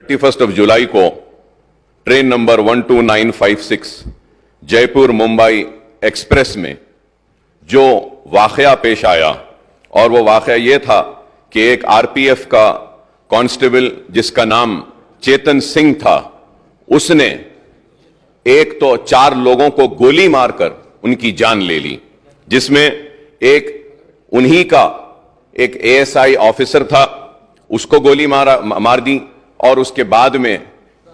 31 जुलाई को train number 12956 Jaipur Mumbai express में जो वाकया पेश आया, और वो वाकया ये था कि एक आरपीएफ का कांस्टेबल जिसका नाम चेतन सिंह था, उसने एक तो 4 लोगों को गोली मारकर उनकी जान ले ली, जिसमें एक उन्हीं का एक एएसआई ऑफिसर था, उसको गोली मार दी। और उसके बाद में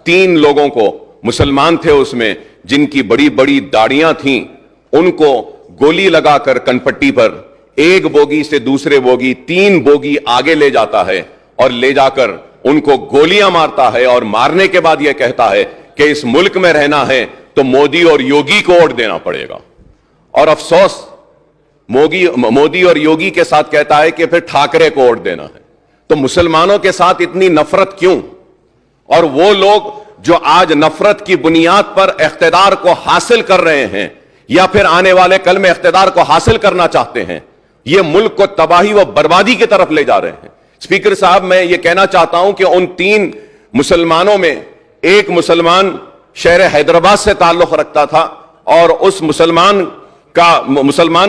3 लोगों को, मुसलमान थे उसमें, जिनकी बड़ी बड़ी दाढ़ियां थीं, उनको गोली लगाकर कनपट्टी पर एक बोगी से दूसरे बोगी 3 बोगी आगे ले जाता है और ले जाकर उनको गोलियां मारता है, और मारने के बाद यह कहता है कि इस मुल्क में रहना है तो मोदी और योगी को वोट देना पड़ेगा। और अफसोस मोदी और योगी के साथ कहता है कि फिर ठाकरे को वोट देना है। तो मुसलमानों के साथ इतनी नफरत क्यों? और वो लोग जो आज नफरत की बुनियाद पर इख्तिदार को हासिल कर रहे हैं या फिर आने वाले कल में इख्तिदार को हासिल करना चाहते हैं, ये मुल्क को तबाही व बर्बादी की तरफ ले जा रहे हैं। स्पीकर साहब, मैं ये कहना चाहता हूं कि उन 3 मुसलमानों में एक मुसलमान शहर हैदराबाद से ताल्लुक रखता था, और उस मुसलमान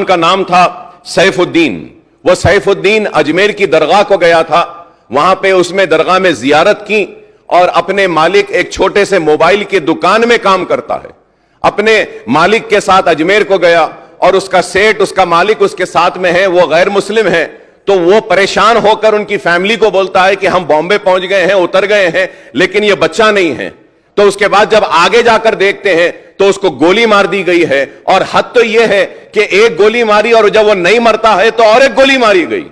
का नाम था सैफुद्दीन। वो सैफुद्दीन अजमेर की दरगाह को गया था, वहां पे उसमें दरगाह में जियारत की, और अपने मालिक, एक छोटे से मोबाइल की दुकान में काम करता है, अपने मालिक के साथ अजमेर को गया, और उसका सेठ, उसका मालिक उसके साथ में है, वो गैर मुस्लिम है। तो वो परेशान होकर उनकी फैमिली को बोलता है कि हम बॉम्बे पहुंच गए हैं, उतर गए हैं, लेकिन ये बच्चा नहीं है। तो उसके बाद जब आगे जाकर देखते हैं तो उसको गोली मार दी गई है, और हद तो यह है कि एक गोली मारी और जब वो नहीं मरता है तो और एक गोली मारी गई।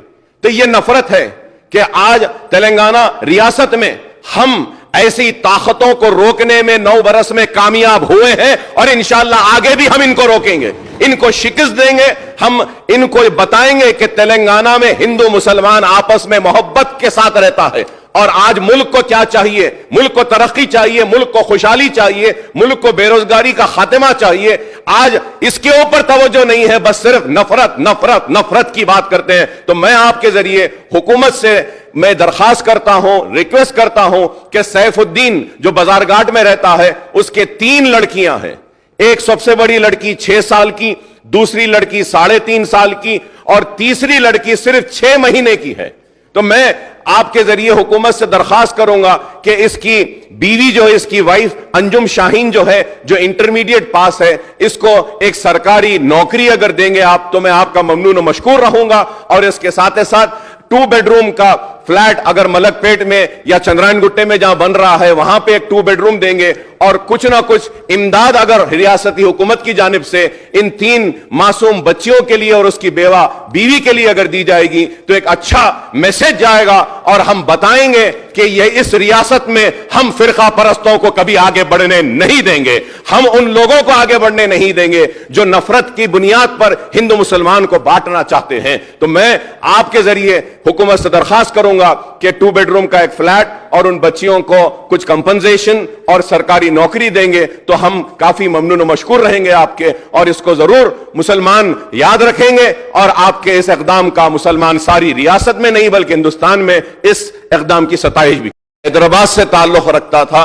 तो यह नफरत है कि आज तेलंगाना रियासत में हम ऐसी ताकतों को रोकने में 9 बरस में कामयाब हुए हैं, और इंशाअल्लाह आगे भी हम इनको रोकेंगे, इनको शिकस्त देंगे। हम इनको बताएंगे कि तेलंगाना में हिंदू मुसलमान आपस में मोहब्बत के साथ रहता है, और आज मुल्क को क्या चाहिए? मुल्क को तरक्की चाहिए, मुल्क को खुशहाली चाहिए, मुल्क को बेरोजगारी का खात्मा चाहिए। आज इसके ऊपर तवज्जो नहीं है, बस सिर्फ नफरत नफरत नफरत की बात करते हैं। तो मैं आपके जरिए हुकूमत से मैं दरखास्त करता हूं, रिक्वेस्ट करता हूं कि सैफुद्दीन जो बाजारघाट में रहता है, उसके 3 लड़कियां हैं। एक सबसे बड़ी लड़की 6 साल की, दूसरी लड़की 3.5 साल की, और तीसरी लड़की सिर्फ 6 महीने की है। तो मैं आपके जरिए हुकूमत से दरखास्त करूंगा कि इसकी बीवी जो है, इसकी वाइफ अंजुम शाहीन जो है, जो इंटरमीडिएट पास है, इसको एक सरकारी नौकरी अगर देंगे आप, तो मैं आपका ममनून व मशकूर रहूंगा। और इसके साथ ही साथ 2 बेडरूम का फ्लैट अगर मलकपेट में या चंद्रायन गुट्टे में जहां बन रहा है, वहां पे एक 2 बेडरूम देंगे, और कुछ ना कुछ इमदाद अगर रियासती हुकूमत की जानिब से इन 3 मासूम बच्चियों के लिए और उसकी बीवी के लिए अगर दी जाएगी, तो एक अच्छा मैसेज जाएगा, और हम बताएंगे कि ये इस रियासत में हम फिरका परस्तों को कभी आगे बढ़ने नहीं देंगे। हम उन लोगों को आगे बढ़ने नहीं देंगे जो नफरत की बुनियाद पर हिंदू मुसलमान को बांटना चाहते हैं। तो मैं आपके जरिए हुकूमत से दरखास्त करूंगा कि 2 बेडरूम का एक फ्लैट और उन बच्चियों को कुछ कंपनसेशन और सरकारी नौकरी देंगे, तो हम काफी ममनून व मशकूर रहेंगे आपके, और इसको जरूर मुसलमान याद रखेंगे। और आपके इस इक़दाम का मुसलमान सारी रियासत में नहीं बल्कि हिंदुस्तान में इस इक़दाम की सताइश भी। हैदराबाद से ताल्लुक रखता था,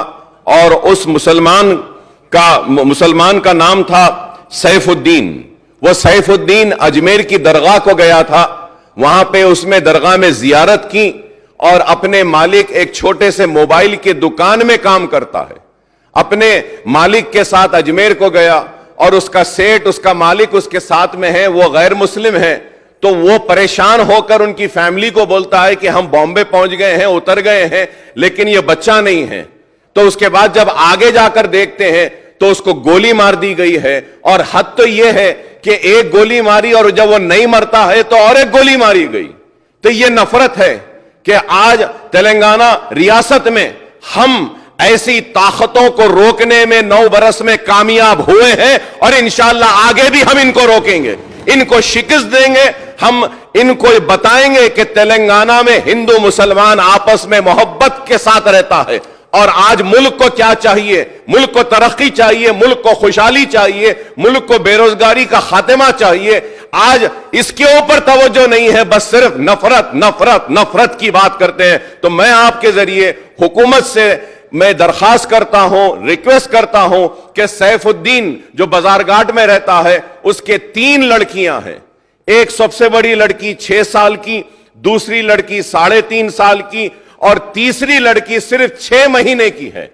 और उस मुसलमान का नाम था सैफुद्दीन। वो सैफुद्दीन अजमेर की दरगाह को गया था, वहां पे उसमें दरगाह में जियारत की, और अपने मालिक, एक छोटे से मोबाइल की दुकान में काम करता है, अपने मालिक के साथ अजमेर को गया, और उसका सेठ, उसका मालिक उसके साथ में है, वो गैर मुस्लिम है। तो वो परेशान होकर उनकी फैमिली को बोलता है कि हम बॉम्बे पहुंच गए हैं, उतर गए हैं, लेकिन ये बच्चा नहीं है। तो उसके बाद जब आगे जाकर देखते हैं तो उसको गोली मार दी गई है, और हद तो यह है कि एक गोली मारी और जब वो नहीं मरता है तो और एक गोली मारी गई। तो ये नफरत है कि आज तेलंगाना रियासत में हम ऐसी ताकतों को रोकने में 9 बरस में कामयाब हुए हैं, और इंशाअल्लाह आगे भी हम इनको रोकेंगे, इनको शिकस्त देंगे। हम इनको बताएंगे कि तेलंगाना में हिंदू मुसलमान आपस में मोहब्बत के साथ रहता है, और आज मुल्क को क्या चाहिए? मुल्क को तरक्की चाहिए, मुल्क को खुशहाली चाहिए, मुल्क को बेरोजगारी का खात्मा चाहिए। آج اس کے اوپر توجہ نہیں ہے, بس صرف نفرت نفرت نفرت کی بات کرتے ہیں. تو میں آپ کے ذریعے حکومت سے میں درخواست کرتا ہوں, ریکویسٹ کرتا ہوں کہ سیف الدین جو بازار گھاٹ میں رہتا ہے, اس کے 3 لڑکیاں ہیں. ایک سب سے بڑی لڑکی 6 سال کی, دوسری لڑکی 3.5 سال کی, اور تیسری لڑکی صرف 6 مہینے کی ہے.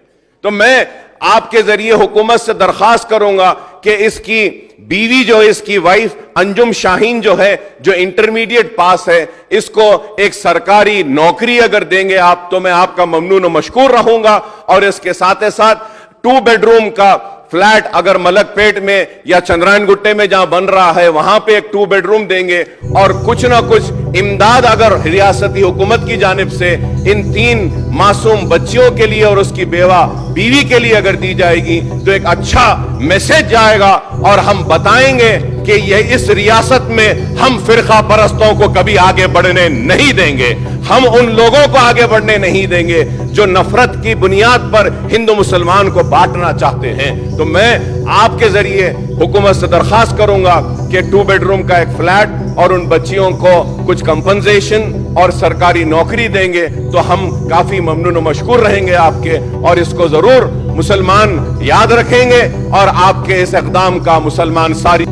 تو میں آپ کے ذریعے حکومت سے درخواست کروں گا کہ اس کی بیوی جو ہے, اس کی وائف انجم شاہین جو ہے, جو انٹرمیڈیٹ پاس ہے, اس کو ایک سرکاری نوکری اگر دیں گے آپ تو میں آپ کا ممنون و مشکور رہوں گا. اور اس کے ساتھ ساتھ 2 بیڈ روم کا فلیٹ اگر ملک پیٹ میں یا چندرائن گٹے میں جہاں بن رہا ہے وہاں پہ ایک 2 بیڈ روم دیں گے, اور کچھ نہ کچھ امداد اگر ریاستی حکومت کی جانب سے ان 3 معصوم بچیوں کے لیے اور اس کی بیوی کے لیے اگر دی جائے گی تو ایک اچھا میسج جائے گا, اور ہم بتائیں گے کہ یہ اس ریاست میں ہم فرقہ پرستوں کو کبھی آگے بڑھنے نہیں دیں گے. ہم ان لوگوں کو آگے بڑھنے نہیں دیں گے جو نفرت کی بنیاد پر ہندو مسلمان کو بانٹنا چاہتے ہیں. تو میں آپ کے ذریعے حکومت سے درخواست کروں گا کہ 2 بیڈ روم کا ایک فلیٹ اور ان بچیوں کو کچھ کمپنسیشن اور سرکاری نوکری دیں گے تو ہم کافی ممنون و مشکور رہیں گے آپ کے, اور اس کو ضرور مسلمان یاد رکھیں گے, اور آپ کے اس اقدام کا مسلمان ساری